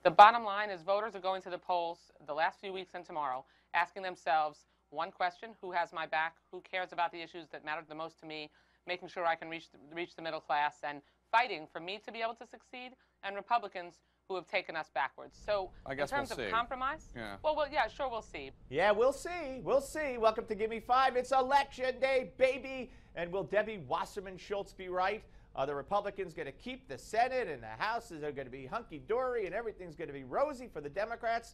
The bottom line is voters are going to the polls the last few weeks and tomorrow, asking themselves one question: who has my back? Who cares about the issues that matter the most to me? Making sure I can reach the middle class, and fighting for me to be able to succeed, and Republicans who have taken us backwards. So I guess in terms we'll of see. compromise, Yeah. well, yeah, sure, we'll see. Yeah, we'll see. We'll see. Welcome to Give Me Five. It's Election Day, baby. And will Debbie Wasserman Schultz be right? Are the Republicans going to keep the Senate and the House? Is it going to be hunky-dory and everything's going to be rosy for the Democrats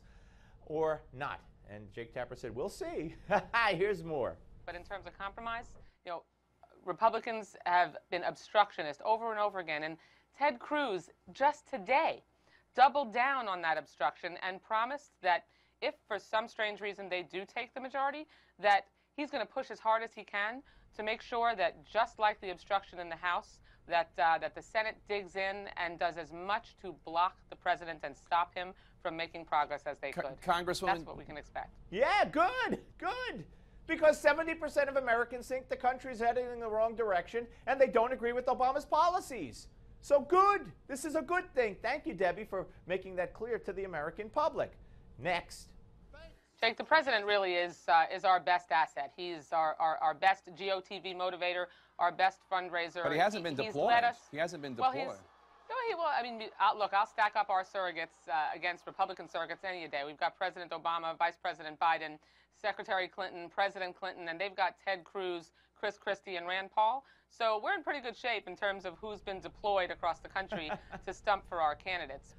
or not? And Jake Tapper said, we'll see. Here's more. But in terms of compromise, you know, Republicans have been obstructionist over and over again. And Ted Cruz just today doubled down on that obstruction and promised that if for some strange reason they do take the majority, that he's going to push as hard as he can to make sure that, just like the obstruction in the House, that the Senate digs in and does as much to block the president and stop him from making progress as they could. Congresswoman, that's what we can expect. Yeah, good, good. Because 70% of Americans think the country's heading in the wrong direction and they don't agree with Obama's policies. So good. This is a good thing. Thank you, Debbie, for making that clear to the American public. Next. Jake, the president really is our best asset. He's our best GOTV motivator, our best fundraiser. But he hasn't been deployed. He hasn't been deployed. Well, I mean, look, I'll stack up our surrogates against Republican surrogates any day. We've got President Obama, Vice President Biden, Secretary Clinton, President Clinton, and they've got Ted Cruz, Chris Christie, and Rand Paul. So we're in pretty good shape in terms of who's been deployed across the country to stump for our candidates.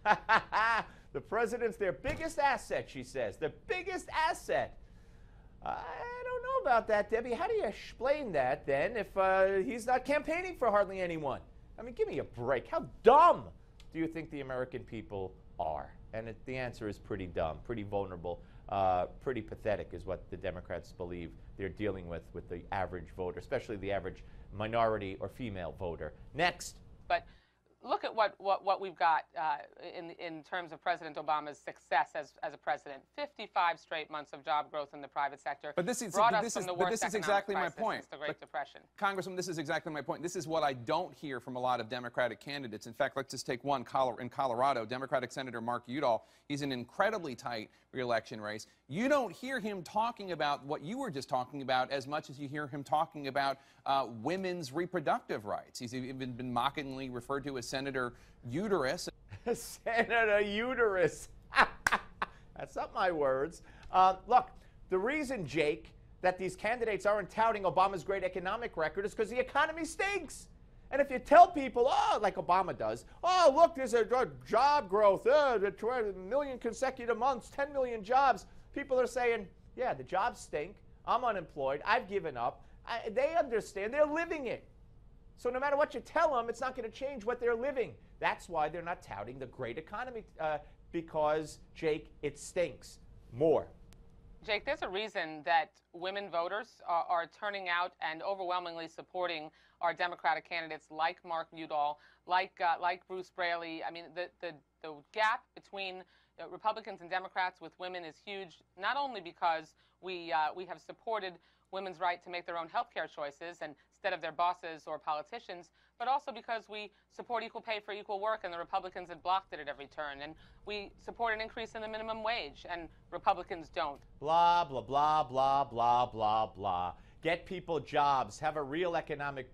The president's their biggest asset, she says. Their biggest asset. I don't know about that, Debbie. How do you explain that, then, if he's not campaigning for hardly anyone? I mean, give me a break. How dumb do you think the American people are? And the answer is pretty dumb, pretty vulnerable, pretty pathetic is what the Democrats believe they're dealing with the average voter, especially the average minority or female voter. Next. But look at what we've got in terms of President Obama's success as a president. 55 straight months of job growth in the private sector. But this is exactly my point. The Great Depression. Congressman, this is exactly my point. This is what I don't hear from a lot of Democratic candidates. In fact, let's just take one in Colorado. Democratic Senator Mark Udall. He's an incredibly tight re-election race. You don't hear him talking about what you were just talking about as much as you hear him talking about women's reproductive rights. He's even been mockingly referred to as Senator Uterus. Senator Uterus. That's not my words. Look, the reason, Jake, that these candidates aren't touting Obama's great economic record is because the economy stinks. And if you tell people, oh, like Obama does, oh, look, there's a job growth, 12 million consecutive months, 10 million jobs, people are saying, yeah, the jobs stink. I'm unemployed. I've given up. They understand. They're living it. So no matter what you tell them, it's not going to change what they're living. That's why they're not touting the great economy, because, Jake, it stinks. More. Jake, there's a reason that women voters are turning out and overwhelmingly supporting our Democratic candidates like Mark Udall, like Bruce Braley. I mean, the gap between Republicans and Democrats with women is huge, not only because we have supported women's right to make their own health care choices and instead of their bosses or politicians, but also because we support equal pay for equal work, and the Republicans had blocked it at every turn. And we support an increase in the minimum wage, and Republicans don't. Blah, blah, blah, blah, blah, blah, blah. Get people jobs, have a real economic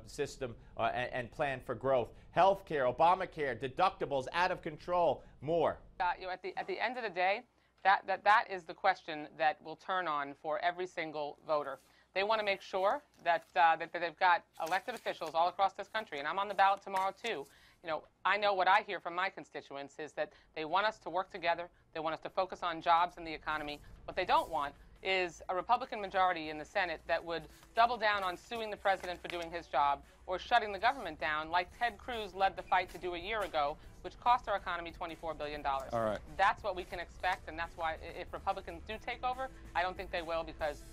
system and plan for growth. Health care, Obamacare, deductibles out of control, more. At the end of the day, that is the question that will turn on for every single voter. They want to make sure that they've got elected officials all across this country, and I'm on the ballot tomorrow too. You know, I know what I hear from my constituents is that they want us to work together. They want us to focus on jobs and the economy. What they don't want is a Republican majority in the Senate that would double down on suing the president for doing his job or shutting the government down like Ted Cruz led the fight to do a year ago, which cost our economy $24 billion. All right. That's what we can expect, and that's why if Republicans do take over, I don't think they will, because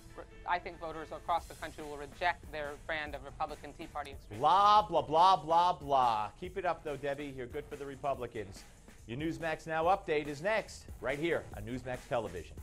I think voters across the country will reject their brand of Republican Tea Party extremism. Blah, blah, blah, blah, blah. Keep it up, though, Debbie. You're good for the Republicans. Your Newsmax Now update is next, right here on Newsmax Television.